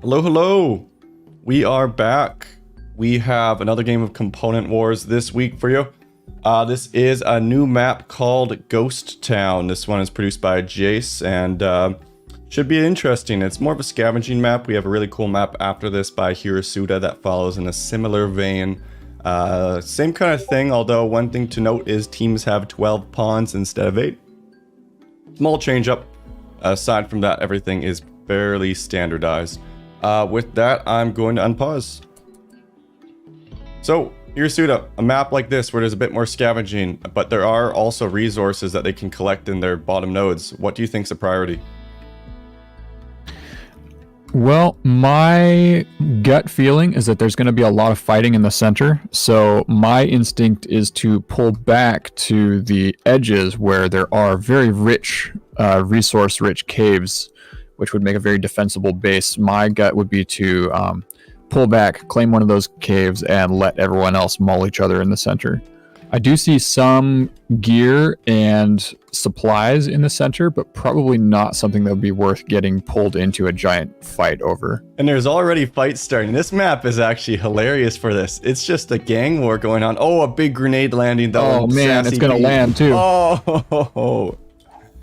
Hello, hello. We are back. We have another game of Component Wars this week for you. This is a new map called Ghost Town. This one is produced by Jace and should be interesting. It's more of a scavenging map. We have a really cool map after this by Hirasuda that follows in a similar vein. Same kind of thing, although one thing to note is teams have 12 pawns instead of 8. Small change up. Aside from that, everything is fairly standardized. With that, I'm going to unpause. So, Hirasuda, a map like this where there's a bit more scavenging, but there are also resources that they can collect in their bottom nodes. What do you think's a priority? Well, my gut feeling is that there's going to be a lot of fighting in the center, so my instinct is to pull back to the edges where there are very rich, resource-rich caves, which would make a very defensible base. My gut would be to pull back, claim one of those caves, and let everyone else maul each other in the center. I do see some gear and supplies in the center, but probably not something that would be worth getting pulled into a giant fight over. And there's already fights starting. This map is actually hilarious for this. It's just a gang war going on. Oh, a big grenade landing though. Oh man, it's gonna land too. Oh,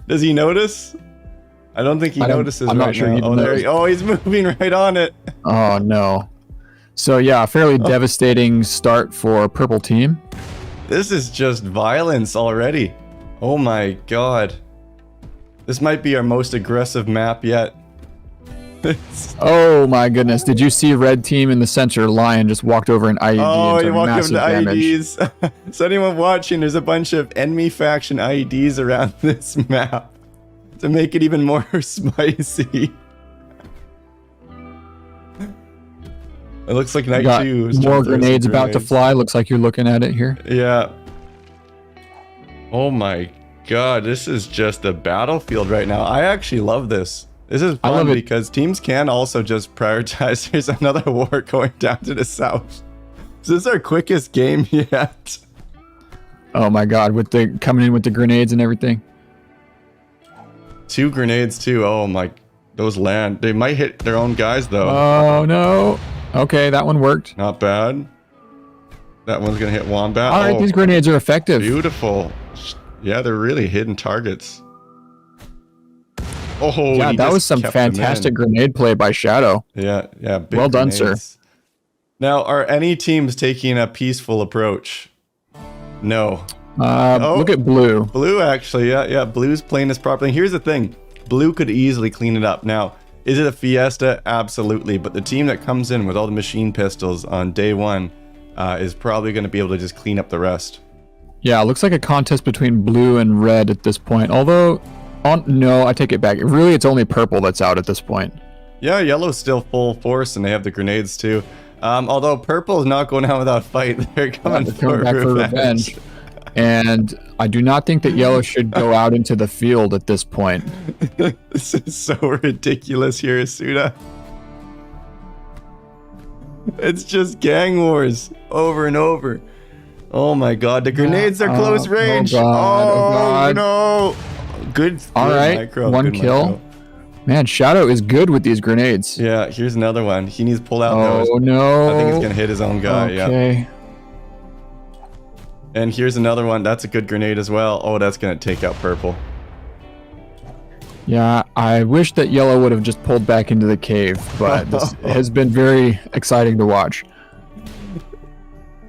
does he notice? I don't think he notices. I'm not sure he knows. Oh, he's moving right on it. Oh no. So yeah, fairly devastating start for purple team. This is just violence already. Oh my god. This might be our most aggressive map yet. Oh my goodness. Did you see red team in the center? Lion just walked over an IED oh, into he walked massive over to damage. IEDs. So anyone watching, there's a bunch of enemy faction IEDs around this map to make it even more spicy. It looks like Night 2 is more grenades about to fly. Looks like you're looking at it here. Yeah. Oh my god, this is just a battlefield right now. I actually love this. This is fun because teams can also just prioritize. There's another war going down to the south. This is our quickest game yet. Oh my god, with the coming in with the grenades and everything. 2 grenades too. Oh my, those land. They might hit their own guys though. Oh no. Okay, that one worked. Not bad. That one's gonna hit Wombat. All right, these grenades are effective. Beautiful. Yeah, they're really hidden targets. Oh, yeah, that was some fantastic grenade play by Shadow. Yeah, yeah. Big well done, grenades. sir. Now, are any teams taking a peaceful approach? No. Look at Blue. Blue, actually, yeah. Blue's playing this properly. Here's the thing. Blue could easily clean it up. Now, is it a fiesta? Absolutely. But the team that comes in with all the machine pistols on day 1 is probably going to be able to just clean up the rest. Yeah, it looks like a contest between blue and red at this point. Although, no, I take it back. Really, it's only purple that's out at this point. Yeah, yellow's still full force, and they have the grenades too. Although purple is not going out without a fight. They're coming back for revenge. And I do not think that yellow should go out into the field at this point. This is so ridiculous, Hirasuda. It's just gang wars over and over. Oh my god, the grenades are close range. Oh, god. No. Good. All right, micro, one kill. Micro. Man, Shadow is good with these grenades. Yeah, here's another one. He needs to pull out those. Oh no. I think it's gonna hit his own guy. Okay. Yeah. And here's another one. That's a good grenade as well. Oh, that's gonna take out purple. Yeah, I wish that yellow would have just pulled back into the cave, but this has been very exciting to watch.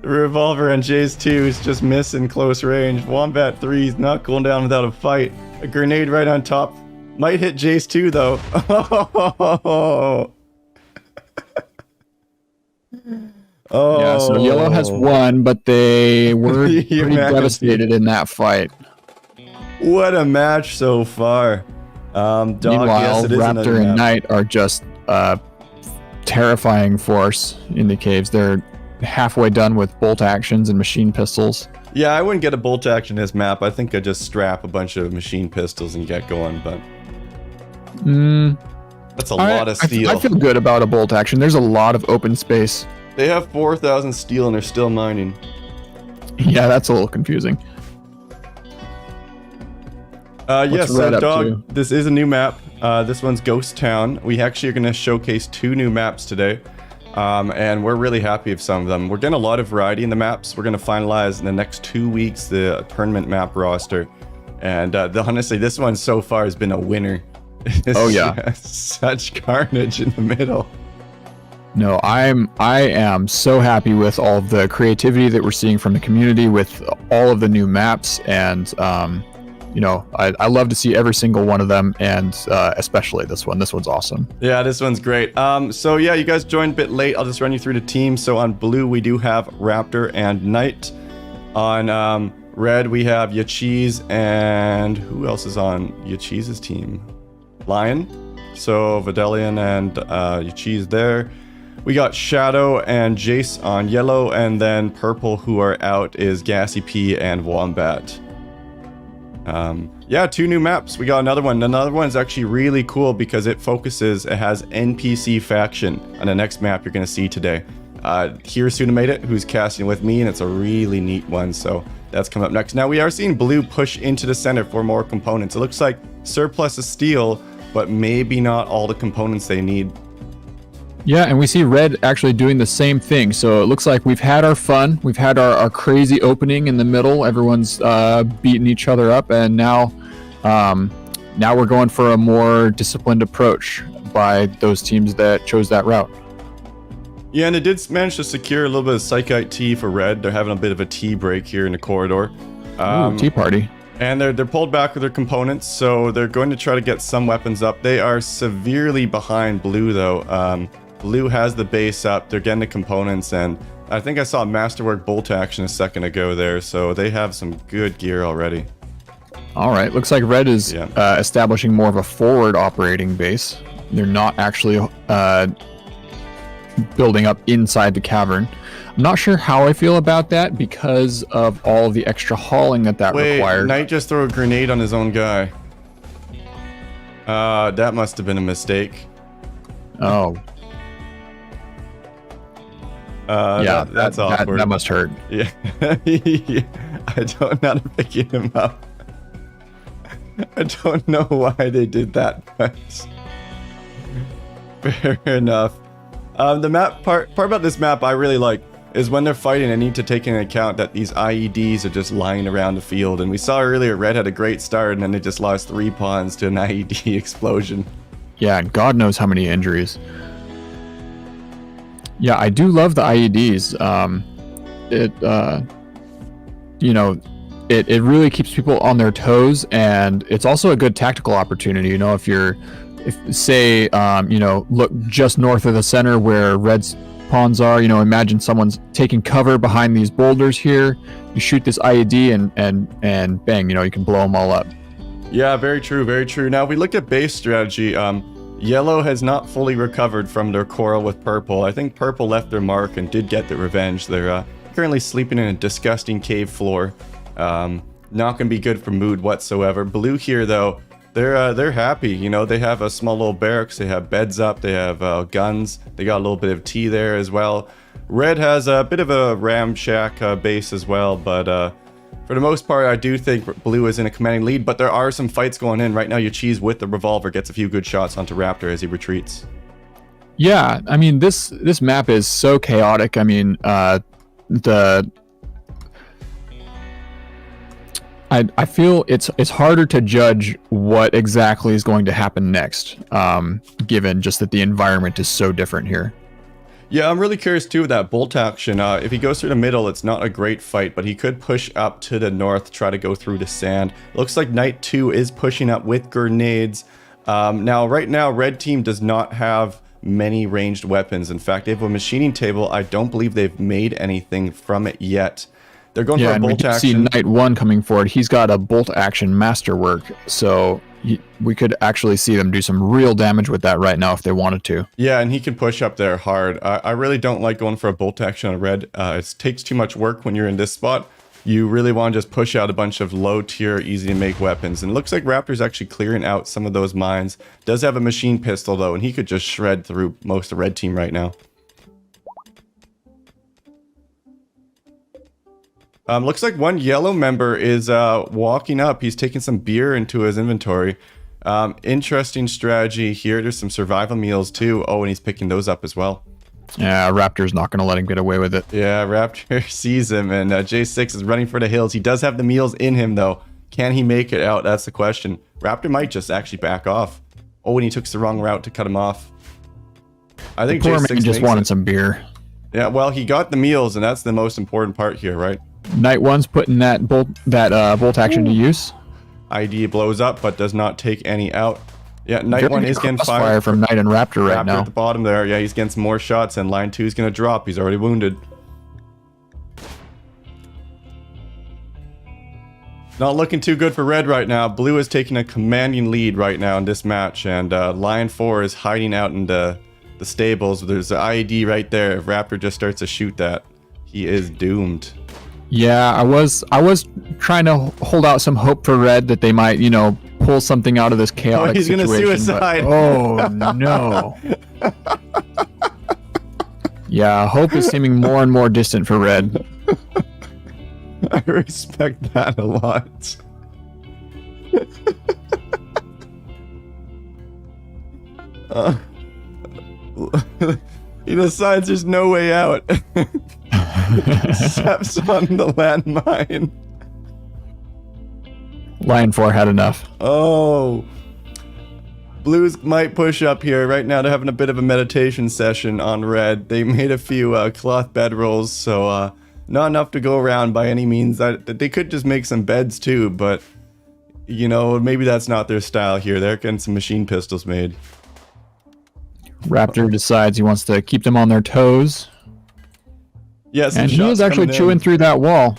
The revolver on Jay's 2 is just missing close range. Wombat 3 is not going down without a fight. A grenade right on top. Might hit Jay's 2 though. Oh. Yeah, so yellow has won, but they were pretty devastated in that fight. What a match so far. Dog, meanwhile, yes, Raptor and Knight are just terrifying force in the caves. They're halfway done with bolt actions and machine pistols. Yeah, I wouldn't get a bolt action in this map. I think I'd just strap a bunch of machine pistols and get going, but... That's a lot of steel. I feel good about a bolt action. There's a lot of open space. They have 4,000 steel and they're still mining. Yeah, that's a little confusing. Yes, Dog, this is a new map. This one's Ghost Town. We actually are going to showcase 2 new maps today. And we're really happy with some of them. We're getting a lot of variety in the maps. We're going to finalize in the next 2 weeks the tournament map roster. And honestly, this one so far has been a winner. Oh yeah, such carnage in the middle. No, I am so happy with all of the creativity that we're seeing from the community with all of the new maps, and you know, I love to see every single one of them, and especially this one. This one's awesome. Yeah, this one's great. So yeah, you guys joined a bit late. I'll just run you through the team. So on blue, we do have Raptor and Knight. On red, we have Yachiz, and who else is on Yachiz's team? Lion. So Videlian and Yachiz there. We got Shadow and Jace on yellow, and then purple, who are out, is Gassy P and Wombat. Yeah, 2 new maps. We got another one. Another one's actually really cool because it has NPC faction on the next map you're going to see today. Hirasuna made it, who's casting with me, and it's a really neat one, so that's coming up next. Now, we are seeing blue push into the center for more components. It looks like surplus of steel, but maybe not all the components they need. Yeah, and we see red actually doing the same thing. So it looks like we've had our fun. We've had our crazy opening in the middle. Everyone's beating each other up, and now we're going for a more disciplined approach by those teams that chose that route. Yeah, and it did manage to secure a little bit of Psychite tea for red. They're having a bit of a tea break here in the corridor. Ooh, tea party. And they're pulled back with their components, so they're going to try to get some weapons up. They are severely behind blue, though. Blue has the base up, they're getting the components, and I think I saw Masterwork bolt action a second ago there, so they have some good gear already. All right, looks like red is establishing more of a forward operating base. They're not actually building up inside the cavern. I'm not sure how I feel about that because of all of the extra hauling that required. Knight just threw a grenade on his own guy. That must have been a mistake. Oh. Yeah, that's awkward. That must hurt. Yeah. Yeah. I don't know how to pick him up. I don't know why they did that, but fair enough. The map part about this map I really like is when they're fighting, I need to take into account that these IEDs are just lying around the field. And we saw earlier red had a great start, and then they just lost 3 pawns to an IED explosion. Yeah, and God knows how many injuries. Yeah, I do love the IEDs. It really keeps people on their toes, and it's also a good tactical opportunity. You know, if say, look just north of the center where red's pawns are, imagine someone's taking cover behind these boulders here. You shoot this IED and bang, you can blow them all up. Yeah, very true, very true. Now, if we look at base strategy, yellow has not fully recovered from their quarrel with purple. I think purple left their mark and did get their revenge. They're currently sleeping in a disgusting cave floor. Not going to be good for mood whatsoever. Blue here, though, they're happy. They have a small little barracks. They have beds up. They have guns. They got a little bit of tea there as well. Red has a bit of a ramshack base as well, but for the most part, I do think blue is in a commanding lead, but there are some fights going in. Right now, Yachiz with the revolver gets a few good shots onto Raptor as he retreats. Yeah, I mean, this map is so chaotic. I mean, I feel it's harder to judge what exactly is going to happen next, given just that the environment is so different here. Yeah, I'm really curious too with that bolt action. If he goes through the middle, it's not a great fight, but he could push up to the north, try to go through the sand. Looks like Knight 2 is pushing up with grenades. Right now, red team does not have many ranged weapons. In fact, they have a machining table. I don't believe they've made anything from it yet. They're going for a bolt action. See Knight 1 coming forward. He's got a bolt action masterwork, so we could actually see them do some real damage with that right now if they wanted to. Yeah, and he can push up there hard. I really don't like going for a bolt action on red. It takes too much work when you're in this spot. You really want to just push out a bunch of low tier, easy to make weapons. And it looks like Raptor's actually clearing out some of those mines. Does have a machine pistol though, and he could just shred through most of red team right now. Looks like one yellow member is walking up. He's taking some beer into his inventory. Interesting strategy here. There's some survival meals too. Oh, and he's picking those up as well. Yeah, Raptor's not going to let him get away with it. Yeah, Raptor sees him, and J6 is running for the hills. He does have the meals in him, though. Can he make it out? That's the question. Raptor might just actually back off. Oh, and he took the wrong route to cut him off. I think Poor J6 man just wanted some beer. Yeah, well, he got the meals, and that's the most important part here, right? Night One's putting that bolt action to use. ID blows up, but does not take any out. Yeah, Night One is getting fired from Night and Raptor right now. At the bottom there. Yeah, he's getting some more shots, and line 2 is going to drop. He's already wounded. Not looking too good for red right now. Blue is taking a commanding lead right now in this match, and line 4 is hiding out in the stables. There's an IED right there. If Raptor just starts to shoot that, he is doomed. Yeah, I was trying to hold out some hope for red that they might, pull something out of this chaotic he's situation. He's gonna suicide. Oh no. Yeah, hope is seeming more and more distant for red. I respect that a lot. He decides there's no way out. Steps on the landmine. Line 4 had enough. Oh. Blues might push up here. Right now they're having a bit of a meditation session on red. They made a few cloth bedrolls, so not enough to go around by any means. They could just make some beds too, but maybe that's not their style here. They're getting some machine pistols made. Raptor decides he wants to keep them on their toes. Yes, and he is actually chewing through that wall.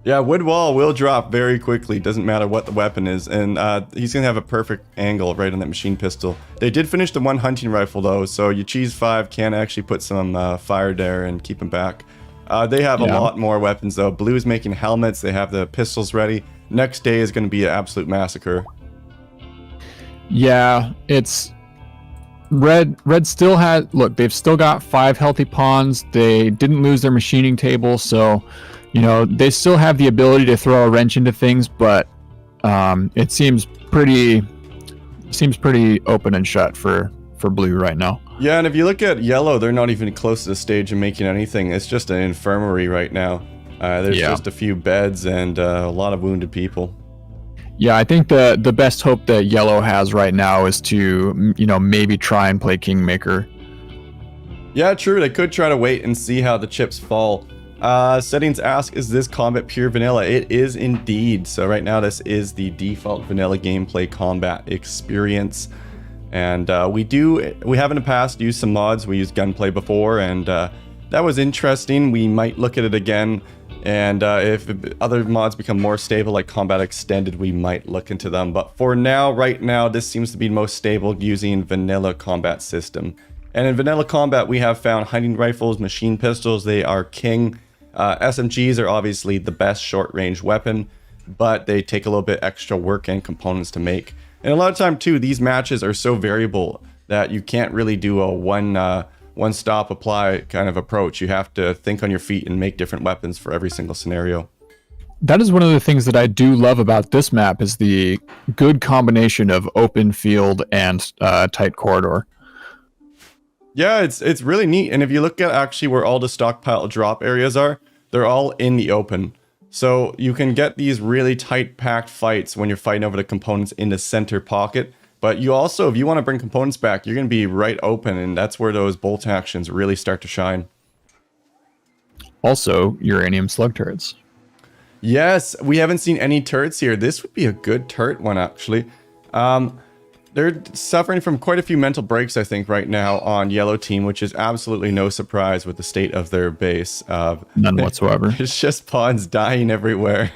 Yeah, wood wall will drop very quickly. Doesn't matter what the weapon is, and he's gonna have a perfect angle right on that machine pistol. They did finish the one hunting rifle though, so your cheese 5 can actually put some fire there and keep him back. They have a lot more weapons though. Blue's making helmets. They have the pistols ready. Next day is gonna be an absolute massacre. Yeah, it's. Red still has, look, they've still got 5 healthy pawns. They didn't lose their machining table, so, they still have the ability to throw a wrench into things, but it seems pretty open and shut for blue right now. Yeah, and if you look at yellow, they're not even close to the stage of making anything. It's just an infirmary right now. There's just a few beds and a lot of wounded people. Yeah, I think the best hope that yellow has right now is to, maybe try and play Kingmaker. Yeah, true. They could try to wait and see how the chips fall. Settings ask, is this combat pure vanilla? It is indeed. So right now this is the default vanilla gameplay combat experience. And we have in the past used some mods. We used gunplay before, and that was interesting. We might look at it again. And if other mods become more stable, like Combat Extended, we might look into them. But for now, right now, this seems to be most stable using vanilla combat system. And in vanilla combat, we have found hunting rifles, machine pistols. They are king. SMGs are obviously the best short-range weapon, but they take a little bit extra work and components to make. And a lot of time, too, these matches are so variable that you can't really do a one stop apply kind of approach. You have to think on your feet and make different weapons for every single scenario. That is one of the things that I do love about this map, is the good combination of open field and tight corridor. Yeah, it's really neat. And if you look at actually where all the stockpile drop areas are, they're all in the open. So you can get these really tight packed fights when you're fighting over the components in the center pocket. But you also, if you want to bring components back, you're going to be right open, and that's where those bolt actions really start to shine. Also, uranium slug turrets. Yes, we haven't seen any turrets here. This would be a good turret one, actually. They're suffering from quite a few mental breaks, I think, right now on yellow team, which is absolutely no surprise with the state of their base. None whatsoever. It's just pawns dying everywhere.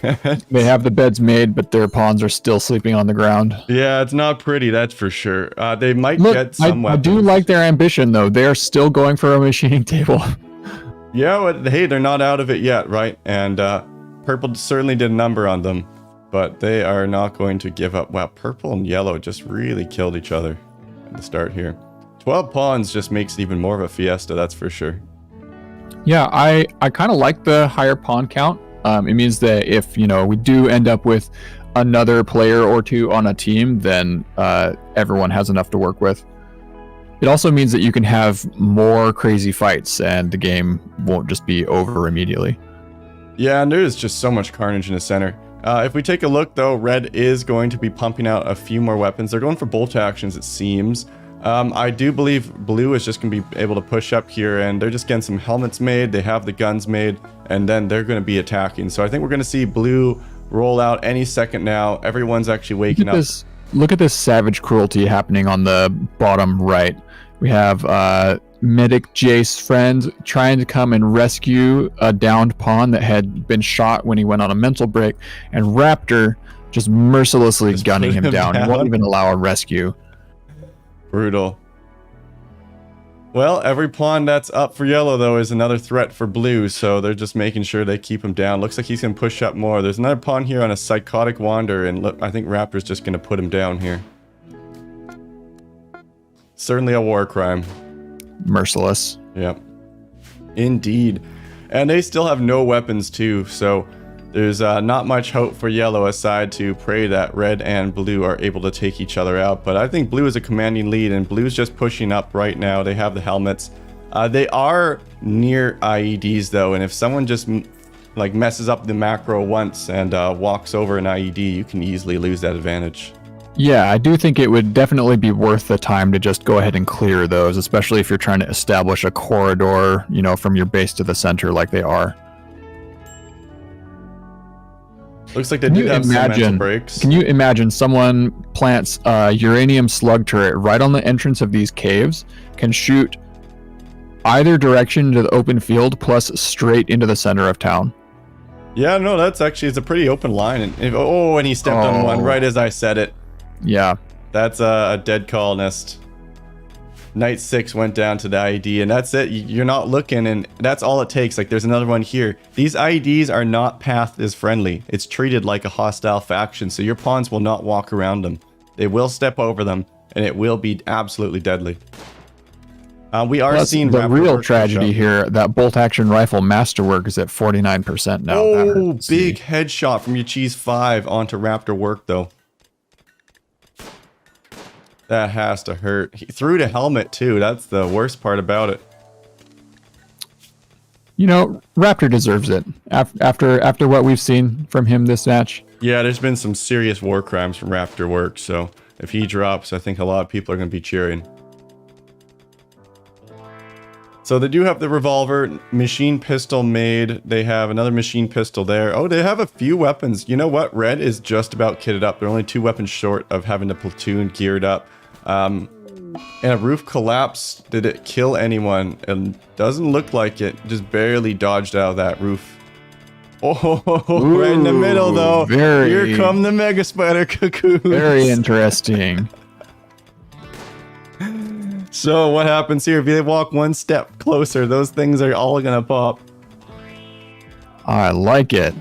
They have the beds made, but their pawns are still sleeping on the ground. Yeah, it's not pretty, that's for sure. They might get some weapons. I do like their ambition, though. They're still going for a machining table. Yeah, but hey, they're not out of it yet, right? And purple certainly did a number on them. But they are not going to give up. Wow, purple and yellow just really killed each other at the start here. 12 pawns just makes it even more of a fiesta, that's for sure. Yeah, I kind of like the higher pawn count. It means that if, we do end up with another player or two on a team, then everyone has enough to work with. It also means that you can have more crazy fights and the game won't just be over immediately. Yeah, and there's just so much carnage in the center. If we take a look, though, Red is going to be pumping out a few more weapons. They're going for bolt actions, it seems. I do believe Blue is just going to be able to push up here, and they're just getting some helmets made. They have the guns made, and then they're going to be attacking. So I think we're going to see Blue roll out any second now. Everyone's actually waking up. Look at this savage cruelty happening on the bottom right. We have medic Jace friend trying to come and rescue a downed pawn that had been shot when he went on a mental break, and Raptor just mercilessly gunning him down. He won't even allow a rescue. Brutal. Well, every pawn that's up for yellow, though, is another threat for blue, so they're just making sure they keep him down. Looks like he's going to push up more. There's another pawn here on a psychotic wander, and look, I think Raptor's just going to put him down here. Certainly a war crime. Merciless. Yep. Indeed. And they still have no weapons, too, so there's not much hope for yellow aside to pray that red and blue are able to take each other out. But I think blue is a commanding lead, and blue's just pushing up right now. They have the helmets. They are near IEDs, though, and if someone just like messes up the macro once and walks over an IED, you can easily lose that advantage. Yeah, I do think it would definitely be worth the time to just go ahead and clear those, especially if you're trying to establish a corridor, you know, from your base to the center like they are. Looks like they do have some mental breaks. Can you imagine someone plants a uranium slug turret right on the entrance of these caves, can shoot either direction into the open field plus straight into the center of town? Yeah, no, that's actually, it's a pretty open line. And and he stepped on one right as I said it. Yeah. That's a dead call, Nest. Knight 6 went down to the IED, and that's it. You're not looking, and that's all it takes. Like, there's another one here. These IEDs are not path as friendly. It's treated like a hostile faction, so your pawns will not walk around them. They will step over them, and it will be absolutely deadly. We are seeing the real tragedy here. That bolt action rifle masterwork is at 49% now. Oh, big headshot from your Cheese 5 onto Raptor work, though. That has to hurt. He threw the helmet too. That's the worst part about it. You know, Raptor deserves it after what we've seen from him this match. Yeah, there's been some serious war crimes from Raptor work, so if he drops, I think a lot of people are going to be cheering. So they do have the revolver, machine pistol made. They have another machine pistol there. Oh, they have a few weapons. You know what? Red is just about kitted up. They're only 2 weapons short of having the platoon geared up. And a roof collapse. Did it kill anyone? It doesn't look like it. Just barely dodged out of that roof. Oh, ooh, right in the middle though. Here come the mega spider cocoons. Very interesting. So what happens here? If they walk one step closer, those things are all gonna pop. I like it.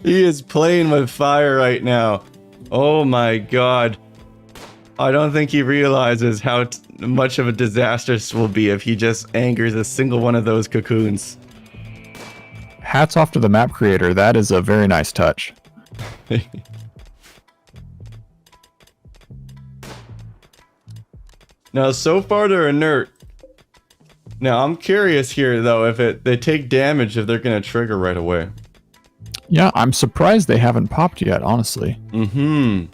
He is playing with fire right now. Oh my god. I don't think he realizes how much of a disaster this will be if he just angers a single one of those cocoons. Hats off to the map creator. That is a very nice touch. Now, so far they're inert. Now, I'm curious here, though, if they take damage, if they're going to trigger right away. Yeah, I'm surprised they haven't popped yet, honestly. Mm-hmm.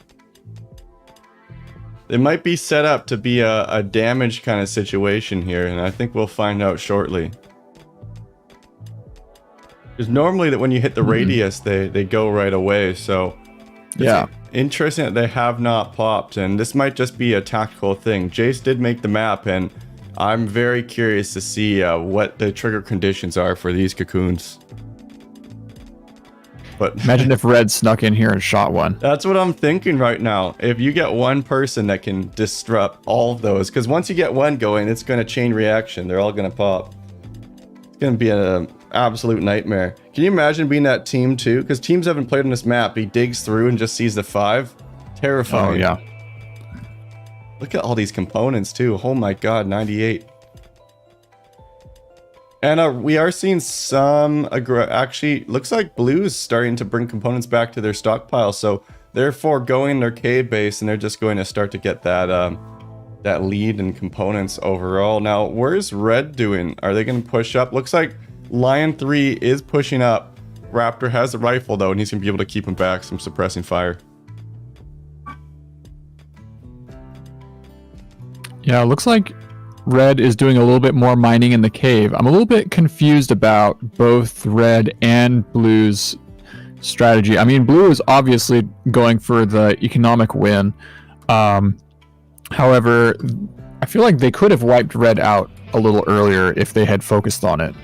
They might be set up to be a damage kind of situation here, and I think we'll find out shortly. Because normally that when you hit the radius, they go right away, so... Yeah. Interesting that they have not popped, and this might just be a tactical thing. Jace did make the map, and I'm very curious to see what the trigger conditions are for these cocoons. But imagine if Red snuck in here and shot one. That's what I'm thinking right now. If you get one person that can disrupt all of those, because once you get one going, it's going to chain reaction. They're all going to pop. It's going to be an absolute nightmare. Can you imagine being that team too? Because teams haven't played on this map. He digs through and just sees the 5. Terrifying. Oh, yeah. Look at all these components too. Oh my god, 98. And we are seeing some actually looks like blue's starting to bring components back to their stockpile, so they're foregoing their cave base and they're just going to start to get that that lead in components overall. Now, where's red doing? Are they going to push up? Looks like Lion 3 is pushing up. Raptor has a rifle though, and he's going to be able to keep him back from suppressing fire. Yeah, it looks like red is doing a little bit more mining in the cave. I'm a little bit confused about both red and blue's strategy. I mean, blue is obviously going for the economic win. However, I feel like they could have wiped red out a little earlier if they had focused on it,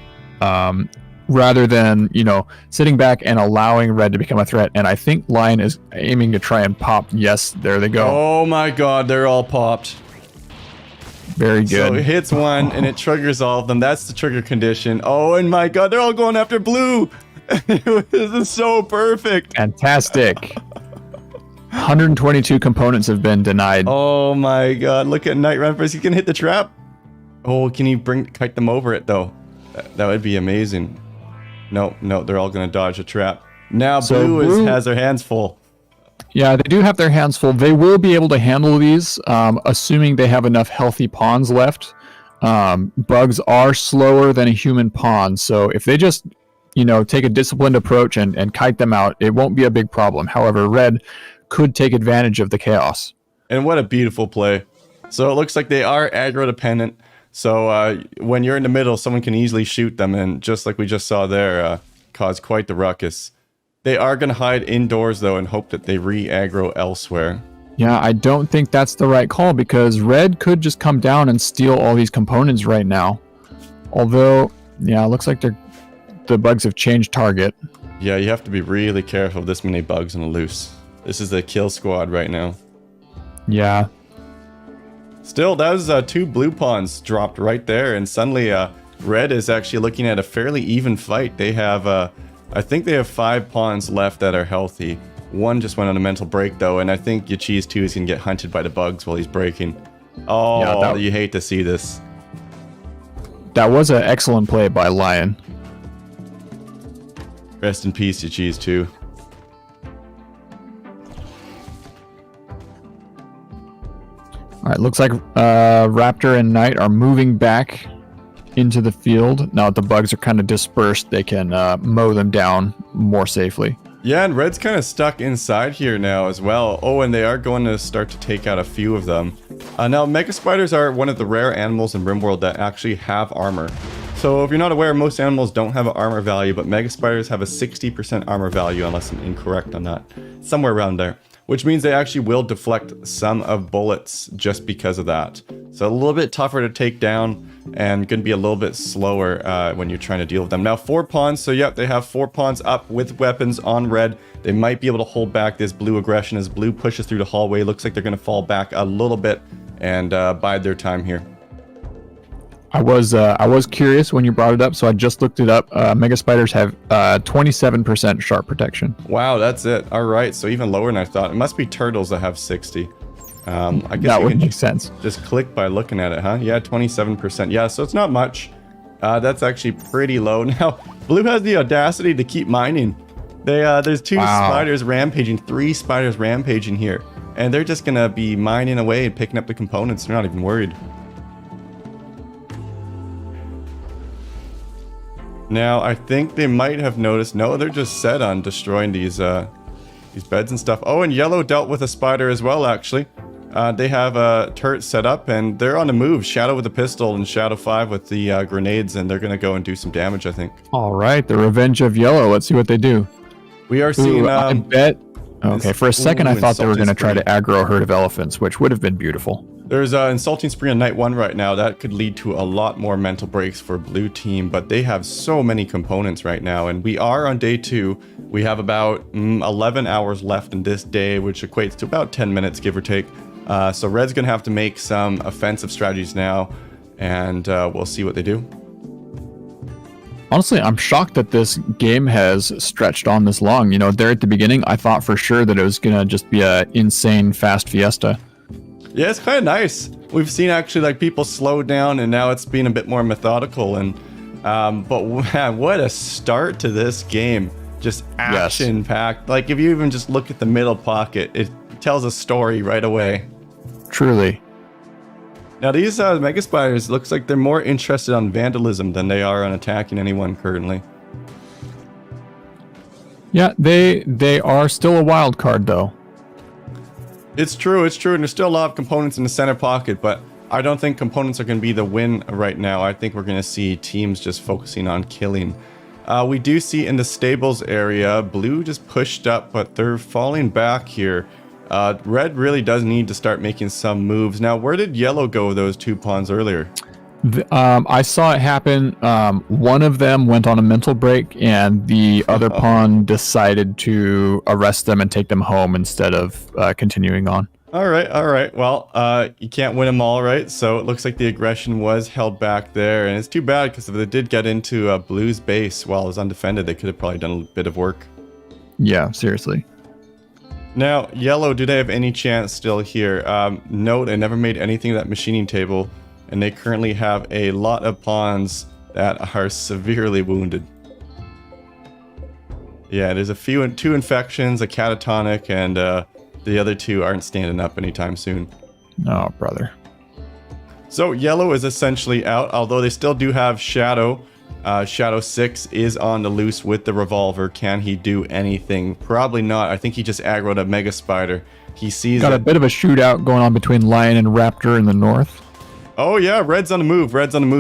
rather than, you know, sitting back and allowing red to become a threat. And I think Lion is aiming to try and pop. Yes, there they go. Oh my god, they're all popped. Very good. So it hits one and it triggers all of them. That's the trigger condition. Oh, and my god, they're all going after blue. This is so perfect. Fantastic. 122 components have been denied. Oh my god, look at Night Run first. He can hit the trap. Oh, can you kite them over it though? That would be amazing. No, they're all gonna dodge a trap. Now So blue has their hands full. Yeah, they do have their hands full. They will be able to handle these, assuming they have enough healthy pawns left. Bugs are slower than a human pawn, so if they just, you know, take a disciplined approach and kite them out, it won't be a big problem. However, red could take advantage of the chaos. And what a beautiful play. So it looks like they are aggro dependent. So when you're in the middle, someone can easily shoot them, and just like we just saw there, cause quite the ruckus. They are going to hide indoors, though, and hope that they re-aggro elsewhere. Yeah, I don't think that's the right call, because red could just come down and steal all these components right now. Although, yeah, it looks like the bugs have changed target. Yeah, you have to be really careful of this many bugs on the loose. This is the kill squad right now. Yeah. Still, that was 2 blue pawns dropped right there, and suddenly red is actually looking at a fairly even fight. They have... I think they have 5 pawns left that are healthy. One just went on a mental break though, and I think Yachi's 2 is gonna get hunted by the bugs while he's breaking. Oh, yeah, you hate to see this. That was an excellent play by Lion. Rest in peace, Yachi's 2. Alright, looks like Raptor and Knight are moving back into the field. Now that the bugs are kind of dispersed, they can mow them down more safely. Yeah, and red's kind of stuck inside here now as well. Oh, and they are going to start to take out a few of them. Now, mega spiders are one of the rare animals in Rimworld that actually have armor. So if you're not aware, most animals don't have an armor value, but mega spiders have a 60% armor value, unless I'm incorrect on that. Somewhere around there. Which means they actually will deflect some of bullets just because of that. So a little bit tougher to take down and going to be a little bit slower when you're trying to deal with them. Now 4 pawns, so yep, they have 4 pawns up with weapons on red. They might be able to hold back this blue aggression as blue pushes through the hallway. Looks like they're going to fall back a little bit and bide their time here. I was curious when you brought it up, so I just looked it up. Mega spiders have 27% sharp protection. Wow, that's it. All right, so even lower than I thought. It must be turtles that have 60. I guess that would make sense. Just click by looking at it, huh? Yeah, 27%. Yeah, so it's not much. That's actually pretty low. Now, blue has the audacity to keep mining. There's 2 spiders rampaging, 3 spiders rampaging here, and they're just gonna be mining away and picking up the components. They're not even worried. Now, I think they might have noticed. No, they're just set on destroying these beds and stuff. Oh, and yellow dealt with a spider as well, actually. They have a turret set up, and they're on the move. Shadow with the pistol and Shadow 5 with the grenades, and they're going to go and do some damage, I think. All right, the revenge of yellow. Let's see what they do. We are seeing... I bet... Okay, for a second I thought they were going to try to aggro a herd of elephants, which would have been beautiful. There's an Insulting Spree on Night 1 right now. That could lead to a lot more mental breaks for blue team, but they have so many components right now, and we are on day 2. We have about 11 hours left in this day, which equates to about 10 minutes, give or take. So red's going to have to make some offensive strategies now, and we'll see what they do. Honestly, I'm shocked that this game has stretched on this long. You know, there at the beginning, I thought for sure that it was going to just be a insane fast fiesta. Yeah, it's kind of nice. We've seen actually like people slow down, and now it's being a bit more methodical, and But man, what a start to this game. Just action-packed. Like, if you even just look at the middle pocket, it tells a story right away. Truly. Now, these Mega Spiders, looks like they're more interested on vandalism than they are on attacking anyone currently. Yeah, they are still a wild card, though. It's true, and there's still a lot of components in the center pocket, but I don't think components are going to be the win right now. I think we're going to see teams just focusing on killing. We do see in the stables area, blue just pushed up, but they're falling back here. Red really does need to start making some moves. Now, where did yellow go with those two pawns earlier? I saw it happen. One of them went on a mental break, and the other pawn decided to arrest them and take them home instead of continuing on. All right. Well, you can't win them all, right? So it looks like the aggression was held back there, and it's too bad because if they did get into Blue's base while it was undefended, they could have probably done a bit of work. Yeah, seriously. Now, yellow, do they have any chance still here? No, they never made anything to that machining table, and they currently have a lot of pawns that are severely wounded. Yeah, there's two infections, a catatonic, and the other two aren't standing up anytime soon. Oh, brother. So yellow is essentially out, although they still do have Shadow. Shadow 6 is on the loose with the revolver. Can he do anything? Probably not. I think he just aggroed a Mega Spider. He sees Got a bit of a shootout going on between Lion and Raptor in the north. Oh yeah, Red's on the move.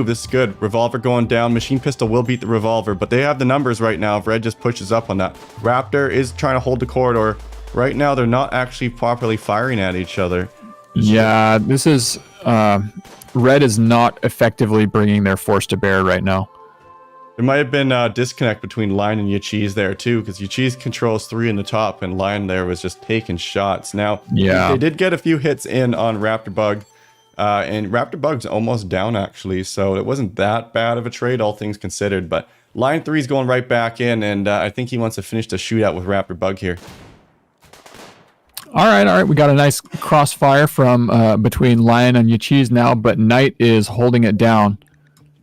This is good. Revolver going down. Machine Pistol will beat the Revolver, but they have the numbers right now if Red just pushes up on that. Raptor is trying to hold the corridor. Right now, they're not actually properly firing at each other. Yeah, this is... Red is not effectively bringing their force to bear right now. There might have been a disconnect between Lion and Yachiz there too, because Yachiz controls 3 in the top, and Lion there was just taking shots. Now, yeah, they did get a few hits in on Raptor Bug, and Raptor Bug's almost down actually, so it wasn't that bad of a trade, all things considered. But Lion 3 is going right back in, and I think he wants to finish the shootout with Raptor Bug here. All right. We got a nice crossfire from between Lion and Yachiz now, but Knight is holding it down.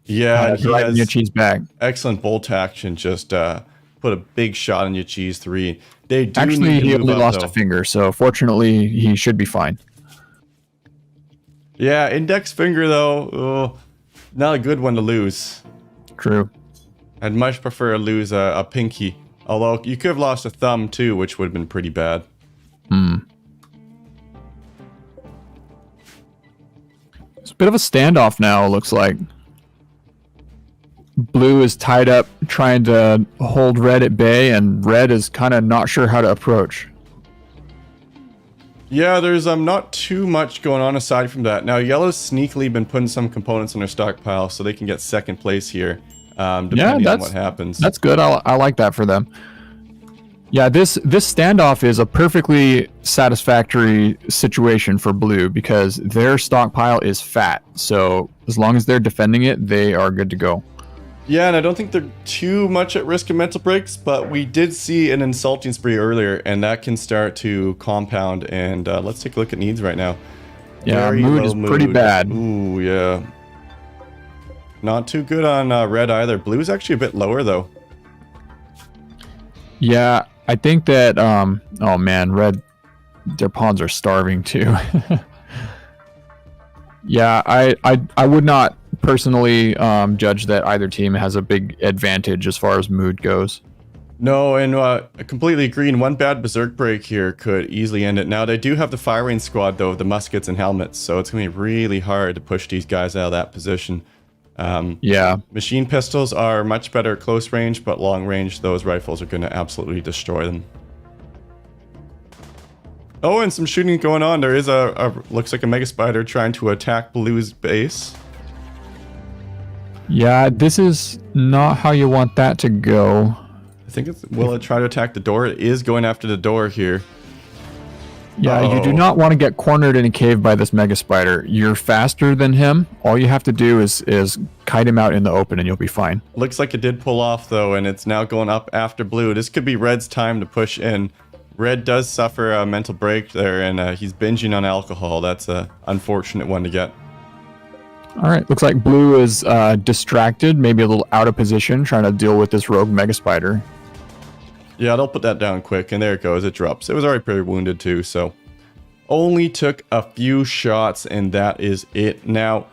Yeah, he has Yachiz back. Excellent bolt action. Just put a big shot on Yachiz 3. They do actually he only lost a finger, so fortunately he should be fine. Yeah, index finger though, not a good one to lose. True. I'd much prefer to lose a pinky. Although you could have lost a thumb too, which would have been pretty bad. It's a bit of a standoff now, it looks like. Blue is tied up trying to hold Red at bay, and Red is kind of not sure how to approach. Yeah, there's not too much going on aside from that. Now, Yellow's sneakily been putting some components in their stockpile so they can get second place here, depending on what happens. That's good. I like that for them. Yeah, this standoff is a perfectly satisfactory situation for Blue because their stockpile is fat. So as long as they're defending it, they are good to go. Yeah, and I don't think they're too much at risk of mental breaks, but we did see an insulting spree earlier, and that can start to compound. And let's take a look at needs right now. Yeah, mood is pretty bad. Ooh, yeah. Not too good on Red either. Blue's actually a bit lower, though. Yeah, I think that, oh man, Red, their pawns are starving too. Yeah, I would not personally judge that either team has a big advantage as far as mood goes. No, and I completely agree. And one bad berserk break here could easily end it. Now, they do have the firing squad, though, the muskets and helmets, so it's going to be really hard to push these guys out of that position. Yeah. Machine pistols are much better at close range, but long range, those rifles are going to absolutely destroy them. Oh, and some shooting going on. There is looks like a Mega Spider trying to attack Blue's base. Yeah, this is not how you want that to go. I think will it try to attack the door? It is going after the door here. Yeah, you do not want to get cornered in a cave by this Mega Spider. You're faster than him. All you have to do is kite him out in the open and you'll be fine. Looks like it did pull off though, and it's now going up after Blue. This could be Red's time to push in. Red does suffer a mental break there, and he's binging on alcohol. That's an unfortunate one to get. All right, looks like blue is distracted, maybe a little out of position, trying to deal with this rogue mega spider. Yeah, they'll put that down quick, and there it goes. It drops. It was already pretty wounded too, so only took a few shots, and that is it. Now,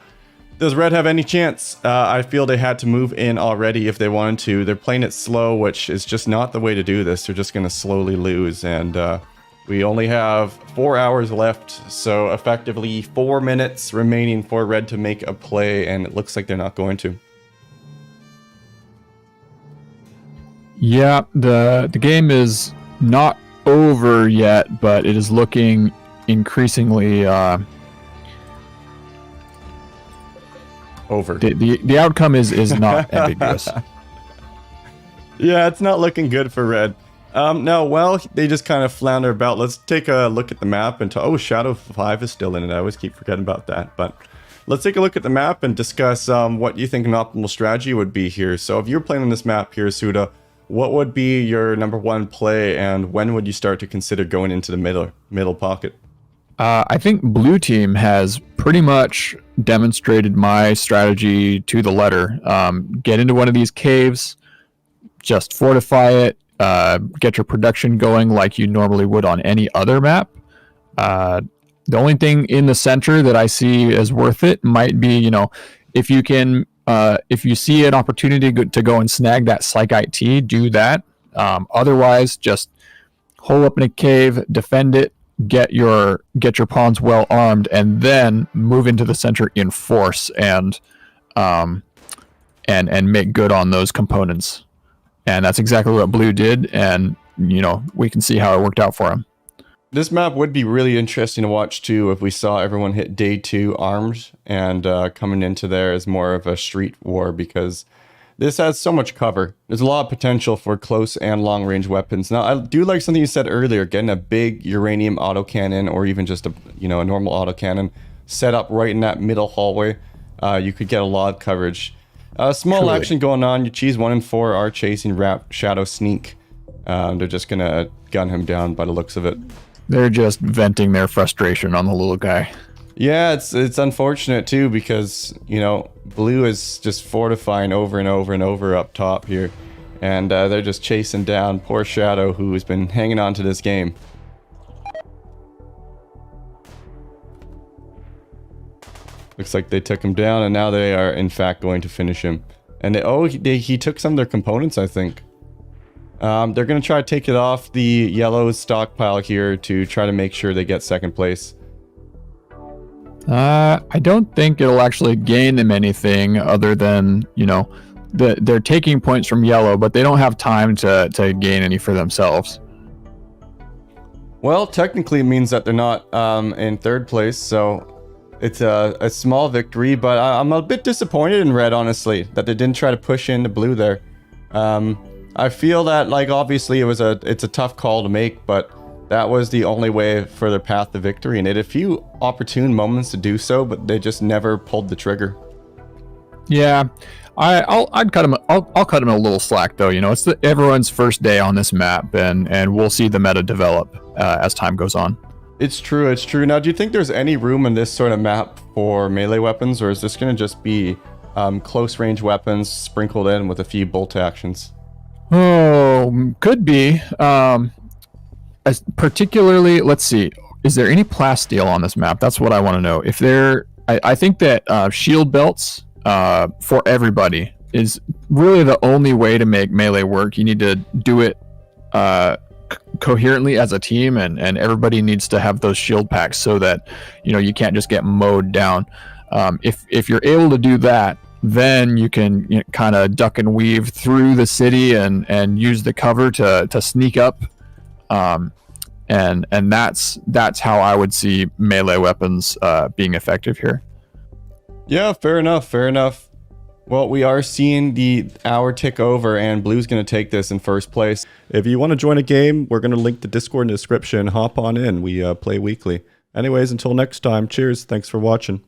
does red have any chance? I feel they had to move in already if they wanted to. They're playing it slow, which is just not the way to do this. They're just going to slowly lose, and we only have 4 hours left, so effectively 4 minutes remaining for red to make a play, and it looks like they're not going to. Yeah, the game is not over yet, but it is looking increasingly Over. The outcome is not ambiguous. Yeah, it's not looking good for red. No, well, they just kind of flounder about. Let's take a look at the map and oh, Shadow 5 is still in it. I always keep forgetting about that, but let's take a look at the map and discuss what you think an optimal strategy would be here. So if you're playing on this map here, Suda, what would be your #1 play, and when would you start to consider going into the middle pocket? I think blue team has pretty much demonstrated my strategy to the letter. Get into one of these caves, just fortify it, get your production going like you normally would on any other map. The only thing in the center that I see as worth it might be, you know, if you can, if you see an opportunity to go and snag that Psych IT, do that. Otherwise, just hole up in a cave, defend it, get your pawns well armed, and then move into the center in force and make good on those components. And that's exactly what blue did, and you know, we can see how it worked out for him. This map would be really interesting to watch too if we saw everyone hit day 2 armed and coming into there as more of a street war, because this has so much cover. There's a lot of potential for close and long range weapons. Now, I do like something you said earlier, getting a big uranium autocannon or even just a normal autocannon set up right in that middle hallway. You could get a lot of coverage. Small Truly. action going on. Your cheese 1 and 4 are chasing Shadow Sneak. They're just gonna gun him down by the looks of it. They're just venting their frustration on the little guy. Yeah, it's unfortunate too, because you know blue is just fortifying over and over and over up top here, and they're just chasing down poor Shadow, who has been hanging on to this game. Looks like they took him down, and now they are in fact going to finish him. And he took some of their components, I think. They're going to try to take it off the yellow stockpile here to try to make sure they get second place. I don't think it'll actually gain them anything other than, you know, they're taking points from yellow, but they don't have time to gain any for themselves. Well, technically it means that they're not in third place, so it's a small victory, but I'm a bit disappointed in red, honestly, that they didn't try to push into blue there. I feel that, like, obviously it's a tough call to make, but that was the only way for their path to victory, and it had a few opportune moments to do so, but they just never pulled the trigger. Yeah, I'd cut him. I'll cut him a little slack though. You know, it's everyone's first day on this map, and we'll see the meta develop as time goes on. It's true. It's true. Now, do you think there's any room in this sort of map for melee weapons, or is this going to just be close range weapons sprinkled in with a few bolt actions? Oh, could be. As particularly, let's see. Is there any plasteel on this map? That's what I want to know. If there, I think that shield belts for everybody is really the only way to make melee work. You need to do it coherently as a team, and everybody needs to have those shield packs so that, you know, you can't just get mowed down. If you're able to do that, then you can, you know, kind of duck and weave through the city and use the cover to sneak up. And that's how I would see melee weapons being effective here. Yeah, fair enough, fair enough. Well, we are seeing the hour tick over, and blue's going to take this in first place. If you want to join a game, we're going to link the Discord in the description. Hop on in. We play weekly. Anyways, until next time, cheers. Thanks for watching.